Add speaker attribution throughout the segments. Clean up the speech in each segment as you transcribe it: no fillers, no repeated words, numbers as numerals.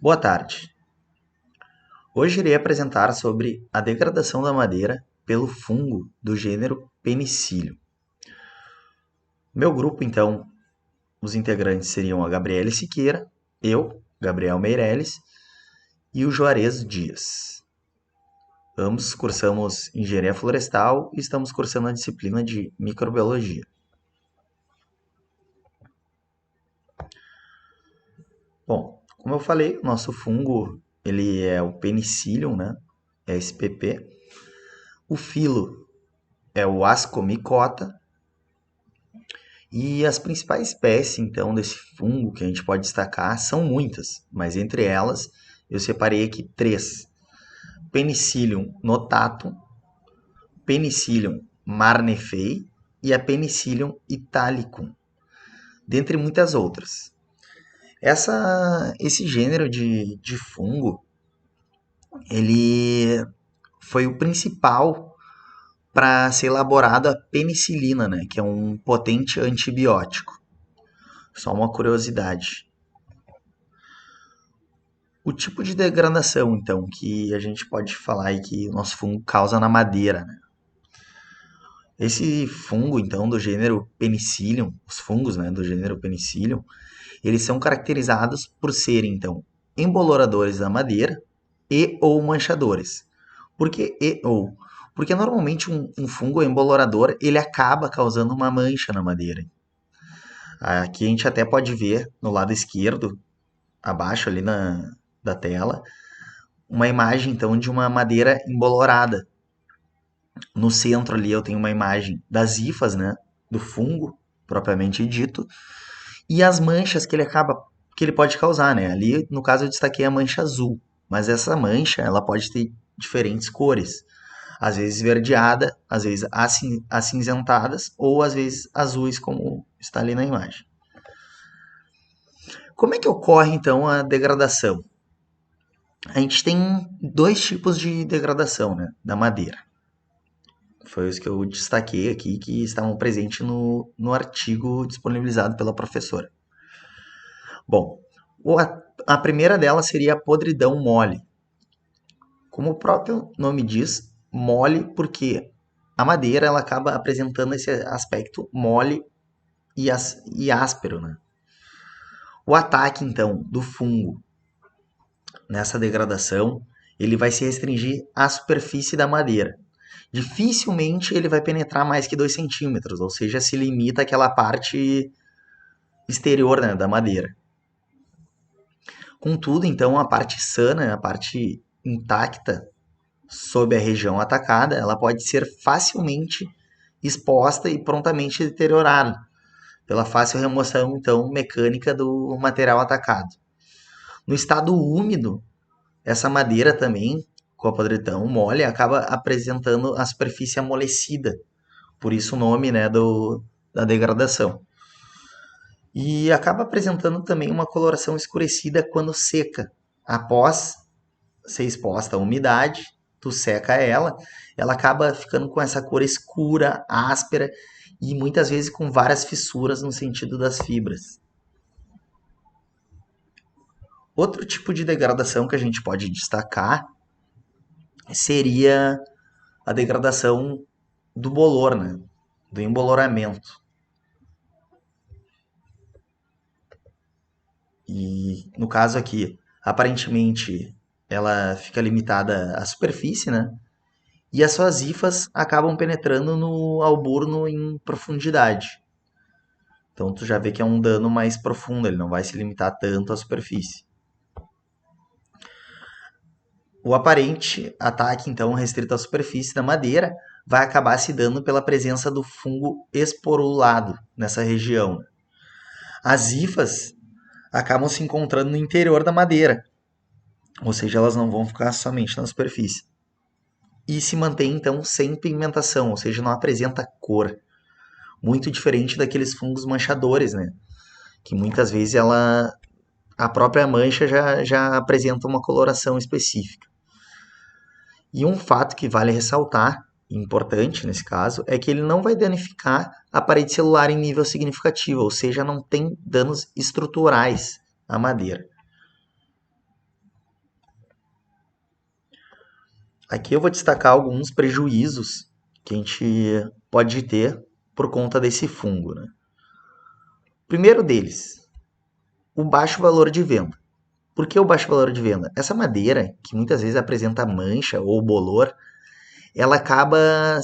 Speaker 1: Boa tarde. Hoje irei apresentar sobre a degradação da madeira pelo fungo do gênero Penicillium. Meu grupo, então, os integrantes seriam a Gabriele Siqueira, eu, Gabriel Meirelles, e o Juarez Dias. Ambos cursamos Engenharia Florestal e estamos cursando a disciplina de Microbiologia. Bom, como eu falei, o nosso fungo ele é o Penicillium, né? É SPP. O filo é o Ascomycota. E as principais espécies, então, desse fungo que a gente pode destacar são muitas, mas entre elas eu separei aqui três: Penicillium notatum, Penicillium marnefei e a Penicillium italicum, dentre muitas outras. Esse gênero de fungo, ele foi o principal para ser elaborado a penicilina, né, que é um potente antibiótico. Só uma curiosidade. O tipo de degradação, então, que a gente pode falar aí que o nosso fungo causa na madeira, né? Esse fungo, então, do gênero Penicillium, os fungos, né, do gênero Penicillium, eles são caracterizados por serem, então, emboloradores da madeira e ou manchadores. Por que e ou? Porque normalmente um fungo embolorador, ele acaba causando uma mancha na madeira. Aqui a gente até pode ver no lado esquerdo, abaixo ali da tela, uma imagem então de uma madeira embolorada. No centro ali eu tenho uma imagem das hifas, né, do fungo propriamente dito, e as manchas que ele pode causar, né? Ali no caso eu destaquei a mancha azul, mas essa mancha ela pode ter diferentes cores, às vezes esverdeada, às vezes acinzentadas ou às vezes azuis como está ali na imagem. Como é que ocorre então a degradação? A gente tem dois tipos de degradação, né, da madeira. Foi os que eu destaquei aqui, que estavam presentes no artigo disponibilizado pela professora. Bom, a primeira delas seria a podridão mole. Como o próprio nome diz, mole porque a madeira ela acaba apresentando esse aspecto mole e áspero, né? O ataque, então, do fungo nessa degradação, ele vai se restringir à superfície da madeira. Dificilmente ele vai penetrar mais que 2 centímetros, ou seja, se limita àquela parte exterior, né, da madeira. Contudo, então, a parte sã, a parte intacta sob a região atacada, ela pode ser facilmente exposta e prontamente deteriorada pela fácil remoção, então, mecânica do material atacado. No estado úmido, essa madeira também, com a podridão mole, acaba apresentando a superfície amolecida, por isso o nome, né, da degradação. E acaba apresentando também uma coloração escurecida quando seca. Após ser exposta à umidade, tu seca ela, ela acaba ficando com essa cor escura, áspera e muitas vezes com várias fissuras no sentido das fibras. Outro tipo de degradação que a gente pode destacar seria a degradação do bolor, né? Do emboloramento. E no caso aqui, aparentemente ela fica limitada à superfície, né? E as suas hifas acabam penetrando no alburno em profundidade. Então tu já vê que é um dano mais profundo, ele não vai se limitar tanto à superfície. O aparente ataque, então, restrito à superfície da madeira, vai acabar se dando pela presença do fungo esporulado nessa região. As hifas acabam se encontrando no interior da madeira, ou seja, elas não vão ficar somente na superfície. E se mantém, então, sem pigmentação, ou seja, não apresenta cor. Muito diferente daqueles fungos manchadores, né? Que muitas vezes a própria mancha já apresenta uma coloração específica. E um fato que vale ressaltar, importante nesse caso, é que ele não vai danificar a parede celular em nível significativo, ou seja, não tem danos estruturais à madeira. Aqui eu vou destacar alguns prejuízos que a gente pode ter por conta desse fungo, né? Primeiro deles, o baixo valor de venda. Por que o baixo valor de venda? Essa madeira, que muitas vezes apresenta mancha ou bolor, ela acaba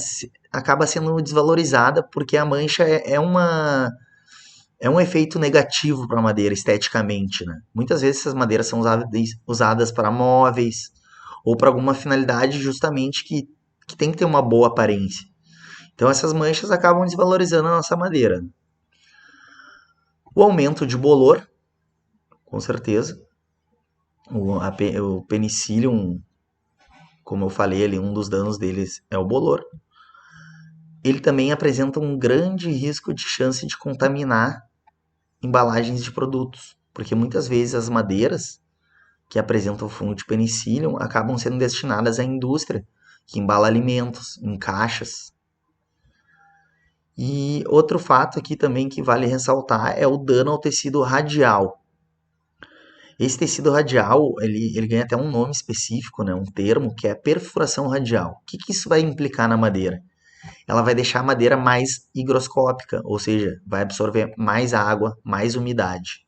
Speaker 1: sendo desvalorizada porque a mancha é um efeito negativo para a madeira esteticamente, né? Muitas vezes essas madeiras são usadas para móveis ou para alguma finalidade justamente que tem que ter uma boa aparência. Então essas manchas acabam desvalorizando a nossa madeira. O aumento de bolor, com certeza. O penicillium, como eu falei ali, um dos danos deles é o bolor. Ele também apresenta um grande risco de chance de contaminar embalagens de produtos, porque muitas vezes as madeiras que apresentam fungo de penicillium acabam sendo destinadas à indústria que embala alimentos em caixas. E outro fato aqui também que vale ressaltar é o dano ao tecido radial. Esse tecido radial, ele ganha até um nome específico, né, um termo, que é perfuração radial. O que isso vai implicar na madeira? Ela vai deixar a madeira mais higroscópica, ou seja, vai absorver mais água, mais umidade.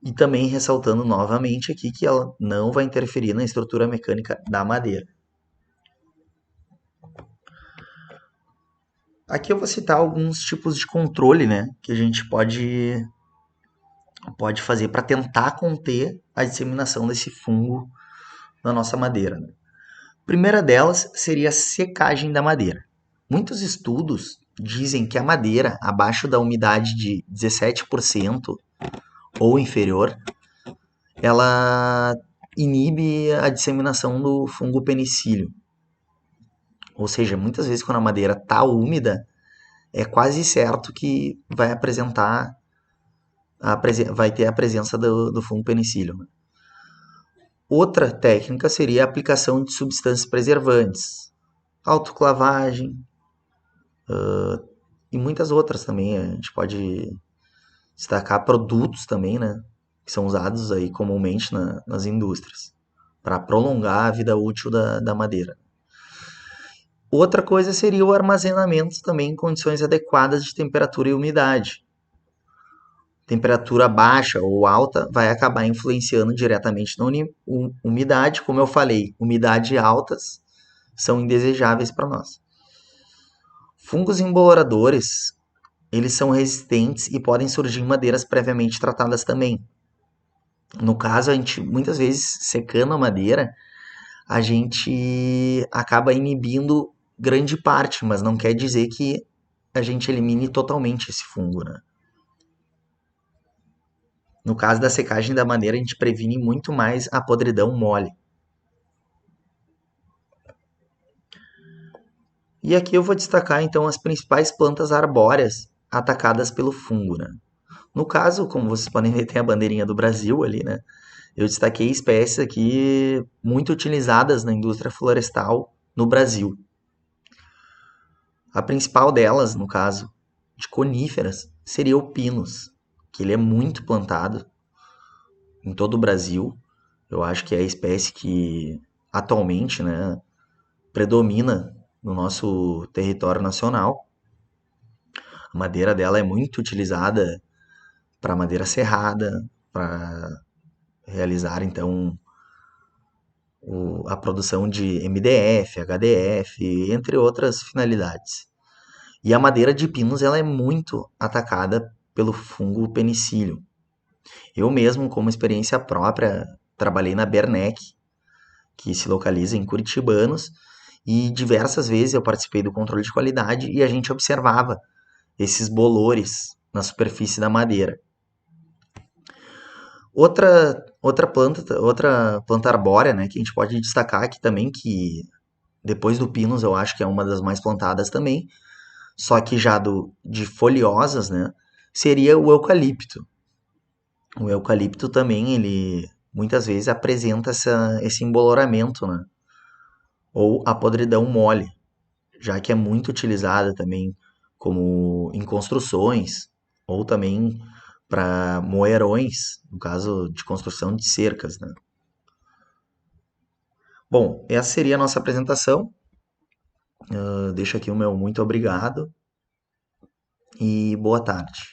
Speaker 1: E também ressaltando novamente aqui que ela não vai interferir na estrutura mecânica da madeira. Aqui eu vou citar alguns tipos de controle, né, que a gente pode fazer para tentar conter a disseminação desse fungo na nossa madeira, né? A primeira delas seria a secagem da madeira. Muitos estudos dizem que a madeira abaixo da umidade de 17% ou inferior, ela inibe a disseminação do fungo penicílio. Ou seja, muitas vezes quando a madeira está úmida, é quase certo que vai ter a presença do fungo penicílio. Outra técnica seria a aplicação de substâncias preservantes, autoclavagem e muitas outras também. A gente pode destacar produtos também, né, que são usados aí comumente nas indústrias para prolongar a vida útil da madeira. Outra coisa seria o armazenamento também em condições adequadas de temperatura e umidade. Temperatura baixa ou alta vai acabar influenciando diretamente na umidade. Como eu falei, umidade altas são indesejáveis para nós. Fungos emboloradores, eles são resistentes e podem surgir em madeiras previamente tratadas também. No caso, a gente muitas vezes secando a madeira, a gente acaba inibindo grande parte, mas não quer dizer que a gente elimine totalmente esse fungo, né? No caso da secagem da madeira, a gente previne muito mais a podridão mole. E aqui eu vou destacar então as principais plantas arbóreas atacadas pelo fungo, né? No caso, como vocês podem ver, tem a bandeirinha do Brasil ali, né? Eu destaquei espécies aqui muito utilizadas na indústria florestal no Brasil. A principal delas, no caso de coníferas, seria o pinus, que ele é muito plantado em todo o Brasil. Eu acho que é a espécie que atualmente, né, predomina no nosso território nacional. A madeira dela é muito utilizada para madeira serrada, para realizar então a produção de MDF, HDF, entre outras finalidades. E a madeira de pinos ela é muito atacada pelo fungo penicílio. Eu mesmo, como experiência própria, trabalhei na Bernec, que se localiza em Curitibanos, e diversas vezes eu participei do controle de qualidade e a gente observava esses bolores na superfície da madeira. Outra planta arbórea, né, que a gente pode destacar aqui também, que depois do pinus eu acho que é uma das mais plantadas também, só que já de folhosas, né, seria o eucalipto. O eucalipto também, ele muitas vezes apresenta esse emboloramento, né, ou a podridão mole, já que é muito utilizada também como em construções ou também para moerões, no caso de construção de cercas, né? Bom, essa seria a nossa apresentação. Deixo aqui o meu muito obrigado e boa tarde.